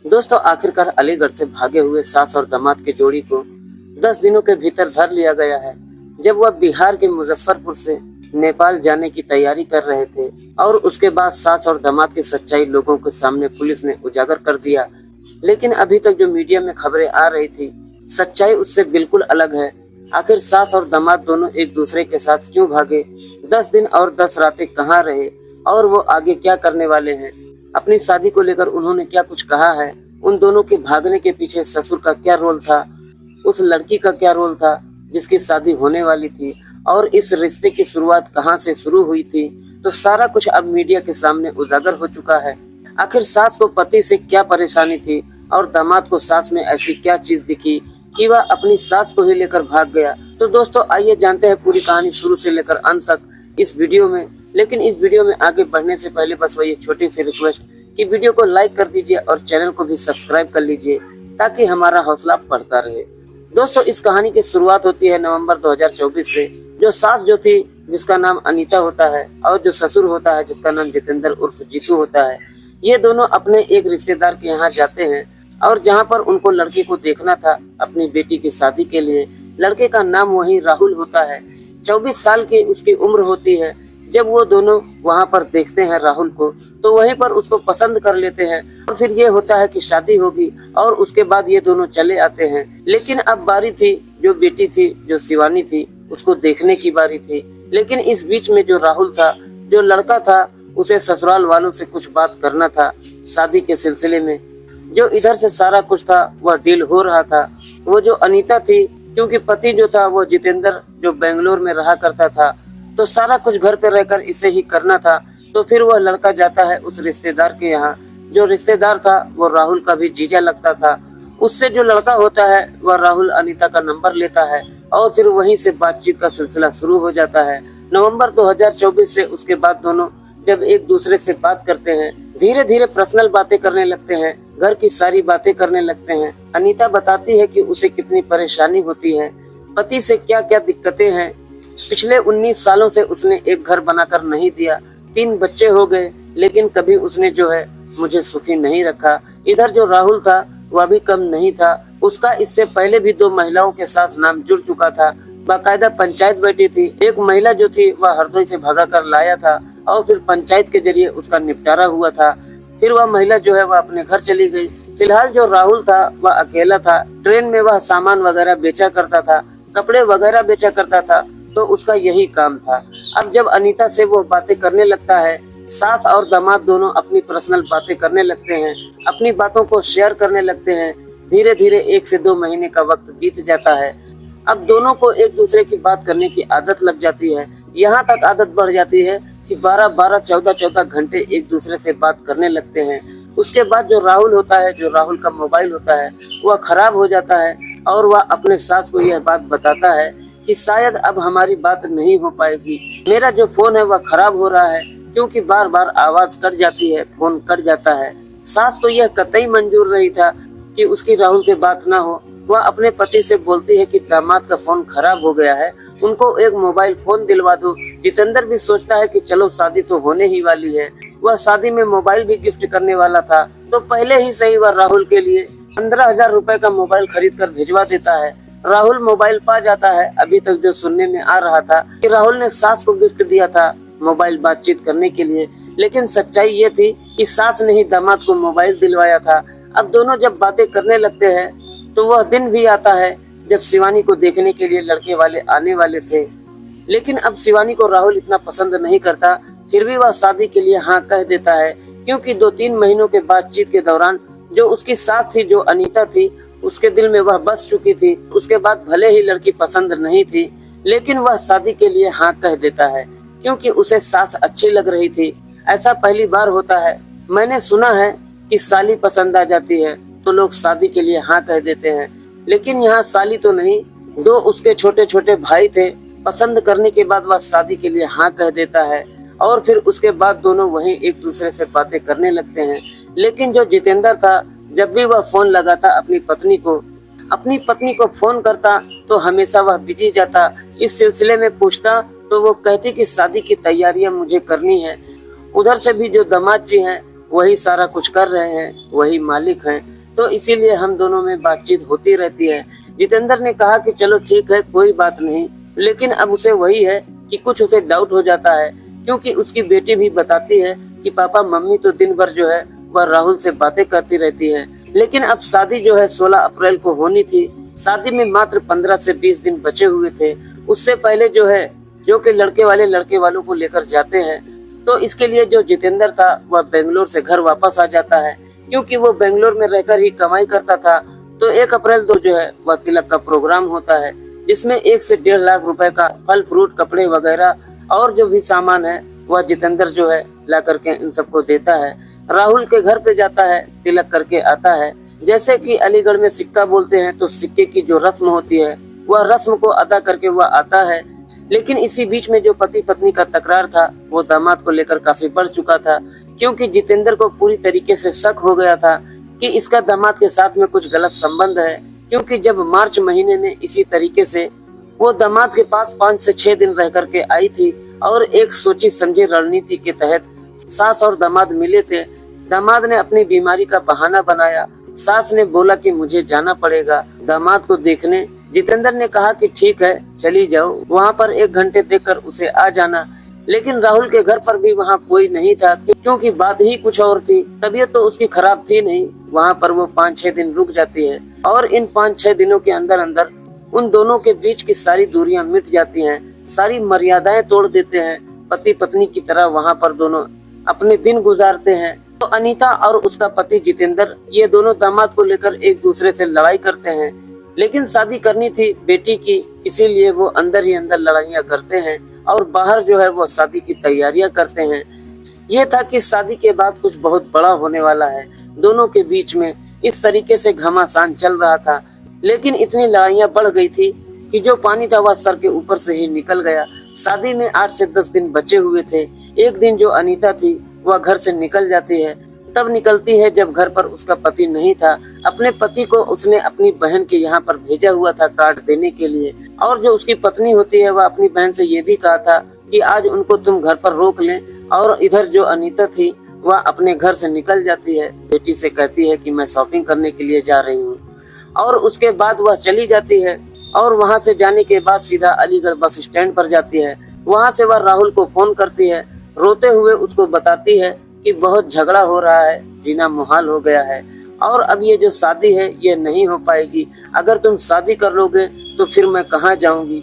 दोस्तों, आखिरकार अलीगढ़ से भागे हुए सास और दामाद की जोड़ी को 10 दिनों के भीतर धर लिया गया है। जब वह बिहार के मुजफ्फरपुर से नेपाल जाने की तैयारी कर रहे थे और उसके बाद सास और दामाद की सच्चाई लोगों के सामने पुलिस ने उजागर कर दिया। लेकिन अभी तक जो मीडिया में खबरें आ रही थी, सच्चाई उससे बिल्कुल अलग है। आखिर सास और दामाद दोनों एक दूसरे के साथ क्यों भागे, 10 दिन और 10 रातें कहाँ रहे और वो आगे क्या करने वाले हैं, अपनी शादी को लेकर उन्होंने क्या कुछ कहा है, उन दोनों के भागने के पीछे ससुर का क्या रोल था, उस लड़की का क्या रोल था जिसकी शादी होने वाली थी, और इस रिश्ते की शुरुआत कहां से शुरू हुई थी, तो सारा कुछ अब मीडिया के सामने उजागर हो चुका है। आखिर सास को पति से क्या परेशानी थी और दामाद को सास में ऐसी क्या चीज दिखी कि वह अपनी सास को ही लेकर भाग गया। तो दोस्तों, आइए जानते हैं पूरी कहानी शुरू से लेकर अंत तक इस वीडियो में। लेकिन इस वीडियो में आगे बढ़ने से पहले बस वही एक छोटी सी रिक्वेस्ट कि वीडियो को लाइक कर दीजिए और चैनल को भी सब्सक्राइब कर लीजिए ताकि हमारा हौसला बढ़ता रहे। दोस्तों, इस कहानी की शुरुआत होती है नवंबर 2024 से। जो सास जो थी जिसका नाम अनीता होता है और जो ससुर होता है जिसका नाम जितेंद्र उर्फ जीतू होता है, ये दोनों अपने एक रिश्तेदार के यहाँ जाते हैं और जहाँ पर उनको लड़के को देखना था अपनी बेटी की शादी के लिए। लड़के का नाम वही राहुल होता है, 24 साल की उसकी उम्र होती है। जब वो दोनों वहाँ पर देखते हैं राहुल को, तो वहीं पर उसको पसंद कर लेते हैं और फिर ये होता है कि शादी होगी और उसके बाद ये दोनों चले आते हैं। लेकिन अब बारी थी जो बेटी थी, जो शिवानी थी, उसको देखने की बारी थी। लेकिन इस बीच में जो राहुल था, जो लड़का था, उसे ससुराल वालों से कुछ बात करना था शादी के सिलसिले में। जो इधर से सारा कुछ था वह डील हो रहा था। वो जो अनीता थी, क्योंकि पति जो था वो जितेंद्र जो बेंगलोर में रहा करता था, तो सारा कुछ घर पे रहकर इसे ही करना था। तो फिर वह लड़का जाता है उस रिश्तेदार के यहाँ। जो रिश्तेदार था वो राहुल का भी जीजा लगता था। उससे जो लड़का होता है वह राहुल अनीता का नंबर लेता है और फिर वहीं से बातचीत का सिलसिला शुरू हो जाता है। नवंबर 2024 से उसके बाद दोनों जब एक दूसरे से बात करते हैं, धीरे धीरे पर्सनल बातें करने लगते हैं, घर की सारी बातें करने लगते हैं। अनीता बताती है कि उसे कितनी परेशानी होती है, पति से क्या क्या दिक्कतें हैं। पिछले 19 सालों से उसने एक घर बनाकर नहीं दिया, 3 बच्चे हो गए, लेकिन कभी उसने जो है मुझे सुखी नहीं रखा। इधर जो राहुल था वह भी कम नहीं था, उसका इससे पहले भी 2 महिलाओं के साथ नाम जुड़ चुका था। बाकायदा पंचायत बैठी थी, एक महिला जो थी वह हरदोई से भगा कर लाया था और फिर पंचायत के जरिए उसका निपटारा हुआ था। फिर वह महिला जो है वह अपने घर चली गई। फिलहाल जो राहुल था वह अकेला था। ट्रेन में वह सामान वगैरह बेचा करता था, कपड़े वगैरह बेचा करता था, तो उसका यही काम था। अब जब अनीता से वो बातें करने लगता है, सास और दामाद दोनों अपनी पर्सनल बातें करने लगते हैं, अपनी बातों को शेयर करने लगते हैं। धीरे धीरे 1 से 2 महीने का वक्त बीत जाता है। अब दोनों को एक दूसरे की बात करने की आदत लग जाती है। यहाँ तक आदत बढ़ जाती है कि 12-12, 14-14 घंटे एक दूसरे से बात करने लगते हैं। उसके बाद जो राहुल होता है, जो राहुल का मोबाइल होता है, वह खराब हो जाता है और वह अपने सास को यह बात बताता है कि शायद अब हमारी बात नहीं हो पाएगी। मेरा जो फोन है वह खराब हो रहा है क्योंकि बार बार आवाज कट जाती है, फोन कट जाता है। सास को यह कतई मंजूर नहीं था कि उसकी राहुल से बात ना हो। वह अपने पति से बोलती है कि दामाद का फोन खराब हो गया है, उनको एक मोबाइल फोन दिलवा दो। जितेंद्र भी सोचता है कि चलो शादी तो होने ही वाली है, वह शादी में मोबाइल भी गिफ्ट करने वाला था, तो पहले ही सही वह राहुल के लिए 15,000 रुपए का मोबाइल खरीद कर भिजवा देता है। राहुल मोबाइल पा जाता है। अभी तक जो सुनने में आ रहा था कि राहुल ने सास को गिफ्ट दिया था मोबाइल बातचीत करने के लिए, लेकिन सच्चाई ये थी कि सास ने ही दामाद को मोबाइल दिलवाया था। अब दोनों जब बातें करने लगते हैं तो वह दिन भी आता है जब शिवानी को देखने के लिए लड़के वाले आने वाले थे। लेकिन अब शिवानी को राहुल इतना पसंद नहीं करता, फिर भी वह शादी के लिए हाँ कह देता है, क्योंकि 2-3 महीनों के बातचीत के दौरान जो उसकी सास थी, जो अनीता थी, उसके दिल में वह बस चुकी थी। उसके बाद भले ही लड़की पसंद नहीं थी, लेकिन वह शादी के लिए हाँ कह देता है क्योंकि उसे सास अच्छी लग रही थी। ऐसा पहली बार होता है। मैंने सुना है कि साली पसंद आ जाती है तो लोग शादी के लिए हाँ कह देते हैं, लेकिन यहाँ साली तो नहीं, 2 उसके छोटे छोटे भाई थे। पसंद करने के बाद वह शादी के लिए हाँ कह देता है और फिर उसके बाद दोनों वहीं एक दूसरे से बातें करने लगते हैं। लेकिन जो जितेंद्र था, जब भी वह फोन लगाता अपनी पत्नी को फोन करता तो हमेशा वह बिजी जाता। इस सिलसिले में पूछता तो वो कहती कि शादी की तैयारियां मुझे करनी है। उधर से भी जो दामाद जी हैं वही सारा कुछ कर रहे हैं, वही मालिक हैं, तो इसीलिए हम दोनों में बातचीत होती रहती है। जितेंद्र ने कहा कि चलो ठीक है, कोई बात नहीं, लेकिन अब उसे वही है कि कुछ उसे डाउट हो जाता है, क्योंकि उसकी बेटी भी बताती है कि पापा मम्मी तो दिन भर जो है वह राहुल से बातें करती रहती है। लेकिन अब शादी जो है 16 अप्रैल को होनी थी। शादी में मात्र 15 से 20 दिन बचे हुए थे। उससे पहले जो है, जो कि लड़के वाले लड़के वालों को लेकर जाते हैं, तो इसके लिए जो जितेंद्र था वह बेंगलोर से घर वापस आ जाता है, क्योंकि वो बेंगलोर में रहकर ही कमाई करता था। तो 1 अप्रैल को जो है वह तिलक का प्रोग्राम होता है, जिसमें 1 से 1.5 लाख रुपए का फल फ्रूट कपड़े वगैरह और जो भी सामान है वह जितेंद्र जो है ला करके इन सबको देता है। राहुल के घर पे जाता है, तिलक करके आता है। जैसे कि अलीगढ़ में सिक्का बोलते हैं, तो सिक्के की जो रस्म होती है वह रस्म को अदा करके वह आता है। लेकिन इसी बीच में जो पति पत्नी का तकरार था वो दामाद को लेकर काफी बढ़ चुका था, क्योंकि जितेंद्र को पूरी तरीके से शक हो गया था कि इसका दामाद के साथ में कुछ गलत संबंध है। क्योंकि जब मार्च महीने में इसी तरीके से वो दामाद के पास 5 से 6 दिन रह करके आई थी और एक सोची समझी रणनीति के तहत सास और दामाद मिले थे। दामाद ने अपनी बीमारी का बहाना बनाया। सास ने बोला कि मुझे जाना पड़ेगा दामाद को देखने। जितेंद्र ने कहा कि ठीक है, चली जाओ, वहाँ पर 1 घंटे देखकर उसे आ जाना। लेकिन राहुल के घर पर भी वहाँ कोई नहीं था, क्योंकि बात ही कुछ और थी। तबीयत तो उसकी खराब थी नहीं। वहाँ पर वो 5-6 दिन रुक जाती है और इन 5-6 दिनों के अंदर अंदर उन दोनों के बीच की सारी दूरियां मिट जाती हैं, सारी मर्यादाएं तोड़ देते हैं। पति पत्नी की तरह वहाँ पर दोनों अपने दिन गुजारते हैं। तो अनीता और उसका पति जितेंद्र, ये दोनों दामाद को लेकर एक दूसरे से लड़ाई करते हैं। लेकिन शादी करनी थी बेटी की, इसीलिए वो अंदर ही अंदर लड़ाइयाँ करते हैं और बाहर जो है वो शादी की तैयारियां करते हैं। ये था कि शादी के बाद कुछ बहुत बड़ा होने वाला है। दोनों के बीच में इस तरीके से घमासान चल रहा था। लेकिन इतनी लड़ाइयाँ बढ़ गई थी कि जो पानी था वह सर के ऊपर से ही निकल गया। शादी में 8 से 10 दिन बचे हुए थे। एक दिन जो अनीता थी वह घर से निकल जाती है। तब निकलती है जब घर पर उसका पति नहीं था। अपने पति को उसने अपनी बहन के यहाँ पर भेजा हुआ था कार्ड देने के लिए। और जो उसकी पत्नी होती है वह अपनी बहन से ये भी कहा था कि आज उनको तुम घर पर रोक लें। और इधर जो अनीता थी वह अपने घर से निकल जाती है। बेटी से कहती है कि मैं शॉपिंग करने के लिए जा रही हूँ। और उसके बाद वह चली जाती है और वहाँ से जाने के बाद सीधा अलीगढ़ बस स्टैंड पर जाती है। वहाँ से वह राहुल को फोन करती है, रोते हुए उसको बताती है कि बहुत झगड़ा हो रहा है, जीना मुहाल हो गया है और अब ये जो शादी है ये नहीं हो पाएगी। अगर तुम शादी कर लोगे तो फिर मैं कहाँ जाऊंगी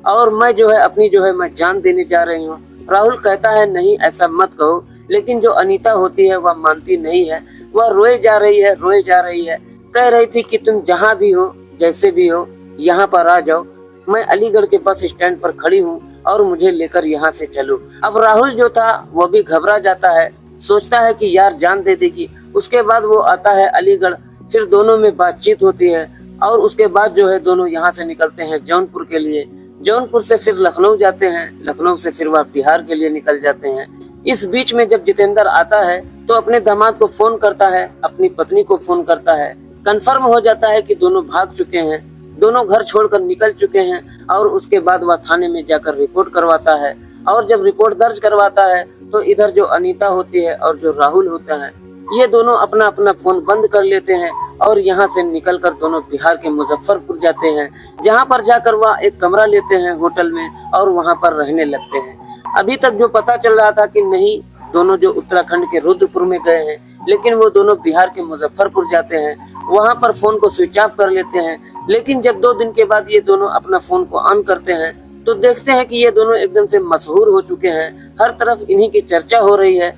और मैं जो है अपनी जो है मैं जान देने जा रही हूँ। राहुल कहता है नहीं, ऐसा मत कहो। लेकिन जो अनीता होती है वह मानती नहीं है। वह रोए जा रही है, रोए जा रही है। कह रही थी कि तुम जहाँ भी हो, जैसे भी हो, यहाँ पर आ जाओ। मैं अलीगढ़ के बस स्टैंड पर खड़ी हूँ और मुझे लेकर यहाँ से चलो। अब राहुल जो था वो भी घबरा जाता है, सोचता है कि यार जान दे देगी। उसके बाद वो आता है अलीगढ़, फिर दोनों में बातचीत होती है और उसके बाद जो है दोनों यहाँ से निकलते हैं जौनपुर के लिए। जौनपुर से फिर लखनऊ जाते हैं, लखनऊ से फिर वह बिहार के लिए निकल जाते हैं। इस बीच में जब जितेंद्र आता है तो अपने दामाद को फोन करता है, अपनी पत्नी को फोन करता है। कंफर्म हो जाता है कि दोनों भाग चुके हैं, दोनों घर छोड़कर निकल चुके हैं। और उसके बाद वह थाने में जाकर रिपोर्ट करवाता है। और जब रिपोर्ट दर्ज करवाता है तो इधर जो अनीता होती है और जो राहुल होता है, ये दोनों अपना अपना फोन बंद कर लेते हैं और यहाँ से निकलकर दोनों बिहार के मुजफ्फरपुर जाते हैं, जहाँ पर जाकर वह एक कमरा लेते हैं होटल में और वहाँ पर रहने लगते हैं। अभी तक जो पता चल रहा था कि नहीं, दोनों जो उत्तराखंड के रुद्रपुर में गए हैं, लेकिन वो दोनों बिहार के मुजफ्फरपुर जाते हैं, वहाँ पर फोन को स्विच ऑफ कर लेते हैं। लेकिन जब 2 दिन के बाद ये दोनों अपना फोन को ऑन करते हैं तो देखते हैं कि ये दोनों एकदम से मशहूर हो चुके हैं। हर तरफ इन्हीं की चर्चा हो रही है।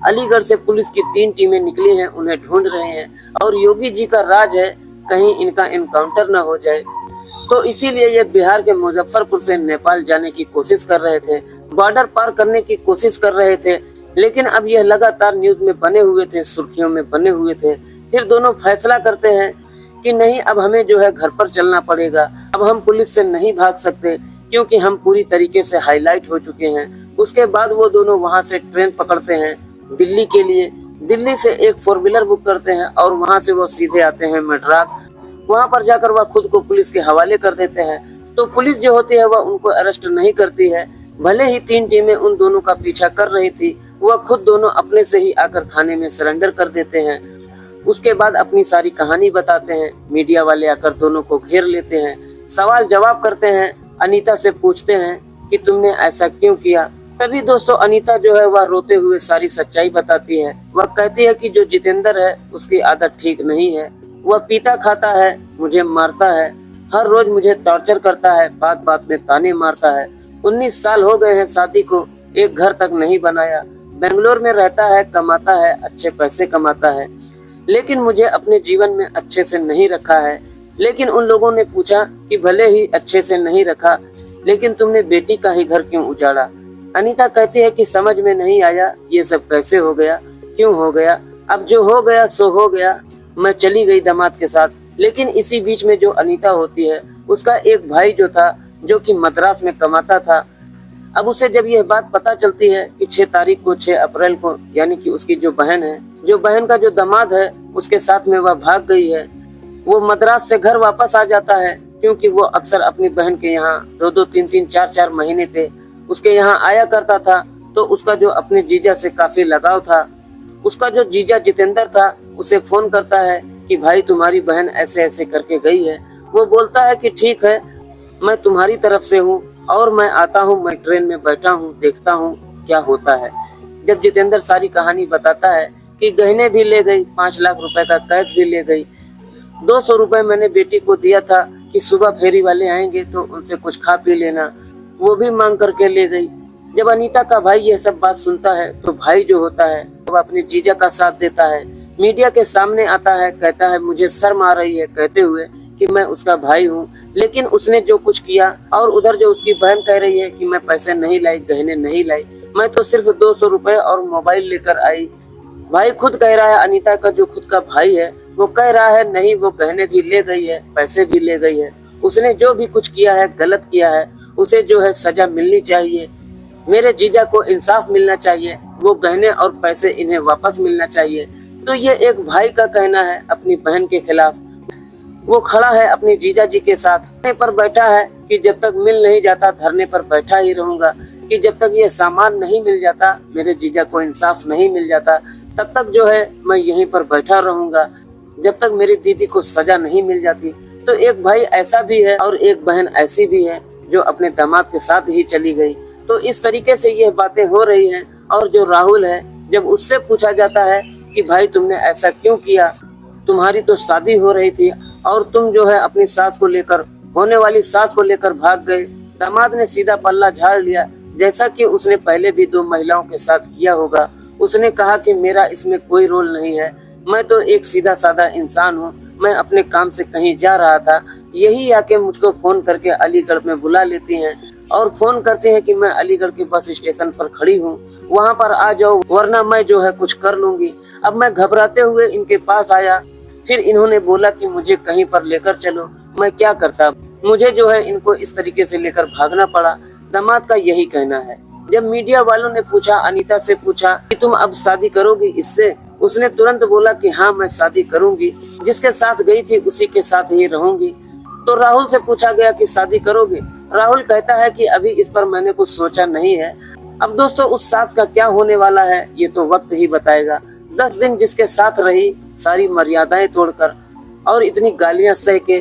अलीगढ़ से पुलिस की 3 टीमें निकली हैं, उन्हें ढूंढ रहे हैं और योगी जी का राज है कहीं इनका इनकाउंटर न हो जाए। तो इसीलिए ये बिहार के मुजफ्फरपुर से नेपाल जाने की कोशिश कर रहे थे, बॉर्डर पार करने की कोशिश कर रहे थे। लेकिन अब यह लगातार न्यूज में बने हुए थे, सुर्खियों में बने हुए थे। फिर दोनों फैसला करते हैं कि नहीं, अब हमें जो है घर पर चलना पड़ेगा। अब हम पुलिस से नहीं भाग सकते क्योंकि हम पूरी तरीके से हाईलाइट हो चुके हैं। उसके बाद वो दोनों वहाँ से ट्रेन पकड़ते हैं दिल्ली के लिए। दिल्ली से एक 4 व्हीलर बुक करते हैं और वहाँ से वो सीधे आते हैं मद्रास। वहाँ पर जाकर वह खुद को पुलिस के हवाले कर देते हैं। तो पुलिस जो होती है वह उनको अरेस्ट नहीं करती है। भले ही 3 टीमें उन दोनों का पीछा कर रही थी, वह खुद दोनों अपने से ही आकर थाने में सरेंडर कर देते हैं। उसके बाद अपनी सारी कहानी बताते हैं। मीडिया वाले आकर दोनों को घेर लेते हैं, सवाल जवाब करते हैं। अनीता से पूछते हैं कि तुमने ऐसा क्यों किया। तभी दोस्तों अनीता जो है वह रोते हुए सारी सच्चाई बताती है। वह कहती है कि जो जितेंद्र है उसकी आदत ठीक नहीं है। वह पीता खाता है, मुझे मारता है, हर रोज मुझे टॉर्चर करता है, बात बात में ताने मारता है। 19 साल हो गए हैं शादी को, एक घर तक नहीं बनाया। बेंगलोर में रहता है, कमाता है, अच्छे पैसे कमाता है, लेकिन मुझे अपने जीवन में अच्छे से नहीं रखा है। लेकिन उन लोगों ने पूछा कि भले ही अच्छे से नहीं रखा, लेकिन तुमने बेटी का ही घर क्यों उजाड़ा। अनीता कहती है कि समझ में नहीं आया ये सब कैसे हो गया, क्यों हो गया। अब जो हो गया सो हो गया। मैं चली गई दामाद के साथ। लेकिन इसी बीच में जो अनीता होती है उसका एक भाई जो था, जो कि मद्रास में कमाता था। अब उसे जब यह बात पता चलती है कि 6 तारीख को 6 अप्रैल को, यानी कि उसकी जो बहन है, जो बहन का जो दामाद है उसके साथ में वह भाग गई है। वो मद्रास से घर वापस आ जाता है, क्योंकि वो अक्सर अपनी बहन के यहाँ 2-2, 3-3, 4-4 महीने पे उसके यहाँ आया करता था। तो उसका जो अपने जीजा से काफी लगाव था। उसका जो जीजा जितेंद्र था उसे फोन करता है कि भाई तुम्हारी बहन ऐसे ऐसे करके गई है। वो बोलता है कि ठीक है, मैं तुम्हारी तरफ से हूँ और मैं आता हूँ, मैं ट्रेन में बैठा हूँ, देखता हूँ क्या होता है। जब जितेंद्र सारी कहानी बताता है कि गहने भी ले गई, 5 लाख रुपए का कैश भी ले गई, 200 रुपए मैंने बेटी को दिया था कि सुबह फेरी वाले आएंगे तो उनसे कुछ खा पी लेना, वो भी मांग करके ले गई। जब अनीता का भाई ये सब बात सुनता है तो भाई जो होता है वो अपने जीजा का साथ देता है, मीडिया के सामने आता है, कहता है मुझे शर्म आ रही है कहते हुए कि मैं उसका भाई हूँ, लेकिन उसने जो कुछ किया। और उधर जो उसकी बहन कह रही है कि मैं पैसे नहीं लाई, गहने नहीं लाई, मैं तो सिर्फ 200 रुपए और मोबाइल लेकर आई। भाई खुद कह रहा है, अनीता का जो खुद का भाई है वो कह रहा है नहीं, वो गहने भी ले गई है, पैसे भी ले गई है, उसने जो भी कुछ किया है गलत किया है, उसे जो है सजा मिलनी चाहिए, मेरे जीजा को इंसाफ मिलना चाहिए, वो गहने और पैसे इन्हें वापस मिलना चाहिए। तो ये एक भाई का कहना है अपनी बहन के खिलाफ। वो खड़ा है अपने जीजा जी के साथ, धरने पर बैठा है कि जब तक मिल नहीं जाता धरने पर बैठा ही रहूंगा, कि जब तक ये सामान नहीं मिल जाता, मेरे जीजा को इंसाफ नहीं मिल जाता, तब तक जो है मैं यहीं पर बैठा रहूंगा, जब तक मेरी दीदी को सजा नहीं मिल जाती। तो एक भाई ऐसा भी है और एक बहन ऐसी भी है जो अपने दामाद के साथ ही चली गई। तो इस तरीके से ये बातें हो रही हैं। और जो राहुल है, जब उससे पूछा जाता है कि भाई तुमने ऐसा क्यों किया, तुम्हारी तो शादी हो रही थी और तुम जो है अपनी सास को लेकर, होने वाली सास को लेकर भाग गए। दामाद ने सीधा पल्ला झाड़ लिया, जैसा कि उसने पहले भी 2 महिलाओं के साथ किया होगा। उसने कहा कि मेरा इसमें कोई रोल नहीं है, मैं तो एक सीधा साधा इंसान हूँ, मैं अपने काम से कहीं जा रहा था, यही आके मुझको फोन करके अलीगढ़ में बुला लेती हैं और फोन करते हैं कि मैं अलीगढ़ के बस स्टेशन पर खड़ी हूँ, वहाँ पर आ जाओ वरना मैं जो है कुछ कर लूंगी। अब मैं घबराते हुए इनके पास आया, फिर इन्होंने बोला कि मुझे कहीं पर लेकर चलो, मैं क्या करता, मुझे जो है इनको इस तरीके से लेकर भागना पड़ा। दामाद का यही कहना है। जब मीडिया वालों ने पूछा, अनीता से पूछा कि तुम अब शादी करोगी इससे, उसने तुरंत बोला कि हाँ मैं शादी करूंगी, जिसके साथ गई थी उसी के साथ ही रहूंगी। तो राहुल से पूछा गया कि शादी करोगे, राहुल कहता है कि अभी इस पर मैंने कुछ सोचा नहीं है। अब दोस्तों उस सास का क्या होने वाला है ये तो वक्त ही बताएगा। 10 दिन जिसके साथ रही, सारी मर्यादाएं तोड़कर और इतनी गालियां सह के,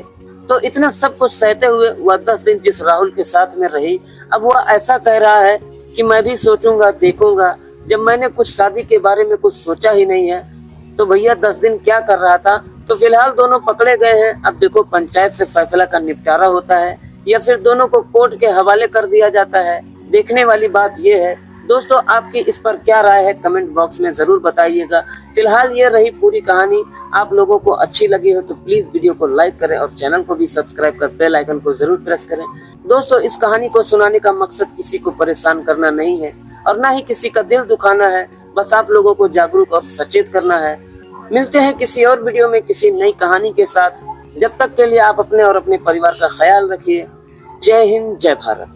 तो इतना सब कुछ सहते हुए वह 10 दिन जिस राहुल के साथ में रही, अब वह ऐसा कह रहा है कि मैं भी सोचूंगा देखूंगा, जब मैंने कुछ शादी के बारे में कुछ सोचा ही नहीं है। तो भैया 10 दिन क्या कर रहा था। तो फिलहाल दोनों पकड़े गए हैं। अब देखो पंचायत से फैसला का निपटारा होता है या फिर दोनों को कोर्ट के हवाले कर दिया जाता है। देखने वाली बात ये है। दोस्तों आपकी इस पर क्या राय है कमेंट बॉक्स में जरूर बताइएगा। फिलहाल ये रही पूरी कहानी। आप लोगों को अच्छी लगी हो तो प्लीज वीडियो को लाइक करें और चैनल को भी सब्सक्राइब कर बेल आइकन को जरूर प्रेस करें। दोस्तों इस कहानी को सुनाने का मकसद किसी को परेशान करना नहीं है और ना ही किसी का दिल दुखाना है, बस आप लोगों को जागरूक और सचेत करना है। मिलते हैं किसी और वीडियो में किसी नई कहानी के साथ। जब तक के लिए आप अपने और अपने परिवार का ख्याल रखिए। जय हिंद, जय भारत।